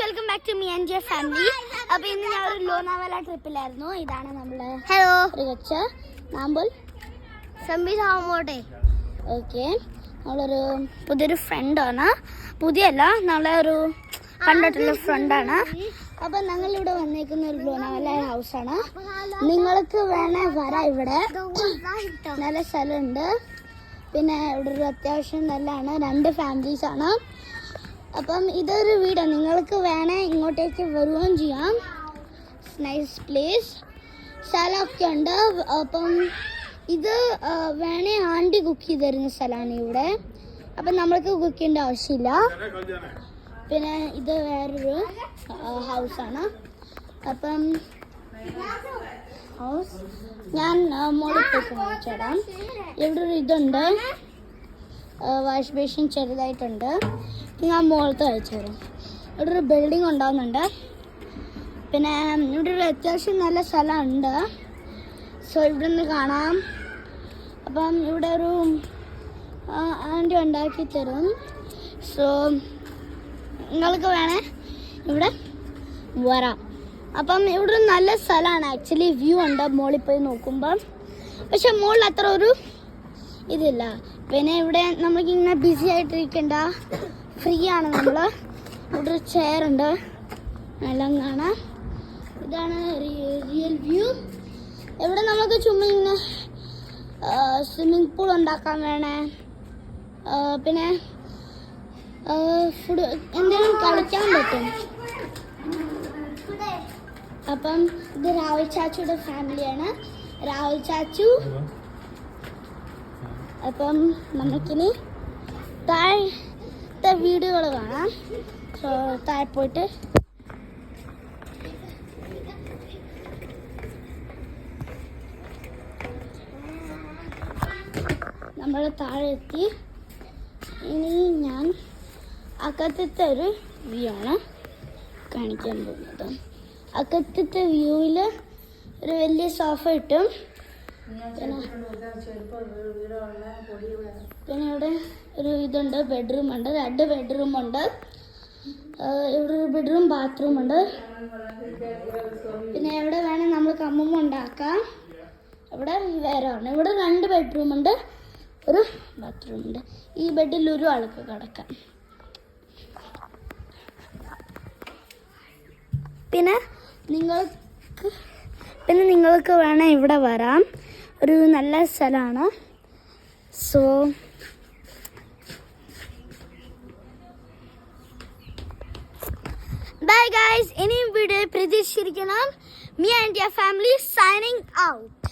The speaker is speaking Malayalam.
Welcome back to me and your family. അപ്പോൾ ഇന്ന് ഞാൻ ഒരു ലോനാവാല ട്രിപ്പിലായിരുന്നു. ഇതാണ് നമ്മള് ഹലോ നാമ്പോൽ സംവിധാമോട്ടെ. ഓക്കെ, നമ്മളൊരു പുതിയൊരു ഫ്രണ്ടാണ്. പുതിയല്ല, നമ്മളൊരു കണ്ടിട്ടുള്ള ഫ്രണ്ടാണ്. അപ്പം ഞങ്ങളിവിടെ വന്നേക്കുന്ന ഒരു ലോനാവാല ഹൗസാണ്. നിങ്ങൾക്ക് വേണേ വരാം. ഇവിടെ നല്ല സ്ഥലമുണ്ട്. പിന്നെ ഇവിടെ ഒരു അത്യാവശ്യം നല്ലതാണ്. 2 ഫാമിലീസാണ്. അപ്പം ഇതൊരു വീടാണ്. നിങ്ങൾക്ക് വേണേ ഇങ്ങോട്ടേക്ക് വരുകയും ചെയ്യാം. നൈസ് പ്ലേസ്, സ്ഥലമൊക്കെ ഉണ്ട്. അപ്പം ഇത് വേണേ ആൻറ്റി കുക്ക് ചെയ്ത് തരുന്ന സ്ഥലമാണ് ഇവിടെ. അപ്പം നമ്മൾക്ക് കുക്ക് ചെയ്യേണ്ട ആവശ്യമില്ല. പിന്നെ ഇത് വേറൊരു ഹൗസാണ്. അപ്പം ഹൗസ് ഞാൻ മോളിലേക്ക് കാണിച്ചുതരാം. ഇവിടെ ഒരു ഇതുണ്ട്, വാഷ് ബേസിൻ ചെറുതായിട്ടുണ്ട്. ഞാൻ മുകളിലത്തെ അയച്ചു തരാം. ഇവിടെ ഒരു ബിൽഡിംഗ് ഉണ്ടാകുന്നുണ്ട്. പിന്നെ ഇവിടെ ഒരു അത്യാവശ്യം നല്ല സ്ഥലമുണ്ട്. സോ ഇവിടെ നിന്ന് കാണാം. അപ്പം ഇവിടെ ഒരു ആൻറ്റി ഉണ്ടാക്കി തരും. സോ നിങ്ങൾക്ക് വേണേ ഇവിടെ വരാം. അപ്പം ഇവിടെ ഒരു നല്ല സ്ഥലമാണ്. ആക്ച്വലി വ്യൂ ഉണ്ട് മുകളിൽ പോയി നോക്കുമ്പം. പക്ഷെ മുകളിൽ അത്ര ഒരു ഇതില്ല. പിന്നെ ഇവിടെ നമുക്കിങ്ങനെ ബിസി ആയിട്ടിരിക്കണ്ട, ഫ്രീ ആണ്. നമ്മൾ ഇവിടെ ഒരു ചെയറുണ്ട്, എല്ലാം കാണാം. ഇതാണ് റിയൽ വ്യൂ. ഇവിടെ നമുക്ക് ചുമ്മാ ഇങ്ങനെ സ്വിമ്മിങ് പൂൾ ഉണ്ടാക്കാൻ വേണേ, പിന്നെ ഫുഡ് എന്തെങ്കിലും കളിക്കാൻ പറ്റും. അപ്പം ഇത് രാഹുൽ ചാച്ചുയുടെ ഫാമിലിയാണ്. രാഹുൽ ചാച്ചു. അപ്പം നമുക്കിനി താഴത്തെ വീഡിയോകൾ കാണാം. സോ താഴെ പോയിട്ട് നമ്മൾ താഴെ എത്തി. ഇനി ഞാൻ അകത്തത്തെ ഒരു വ്യൂ ആണ് കാണിക്കാൻ പോകുന്നത്. അകത്തത്തെ വ്യൂവിൽ ഒരു വലിയ സോഫ ഇട്ടും, പിന്നെ ഇവിടെ ഒരു ഇതുണ്ട്, ബെഡ്റൂമുണ്ട്. 2 ബെഡ്റൂമുണ്ട്. ഇവിടെ ഒരു ബെഡ്റൂം, ബാത്റൂമുണ്ട്. പിന്നെ എവിടെ വേണേൽ നമ്മൾ കമ്മുമ്മ ഉണ്ടാക്കാം. ഇവിടെ വേറെ ആണ്. ഇവിടെ 2 ബെഡ്റൂമുണ്ട്, ഒരു ബാത്റൂമുണ്ട്. ഈ ബെഡിൽ ഒരു ആൾക്ക് കിടക്കാം. പിന്നെ നിങ്ങൾക്ക് വേണേൽ ഇവിടെ വരാം. ഒരു നല്ല സ്ഥലമാണ്. So bye guys. ഇനിയും വീഡിയോ പ്രതീക്ഷിച്ചിരിക്കണം. Me and your family signing out.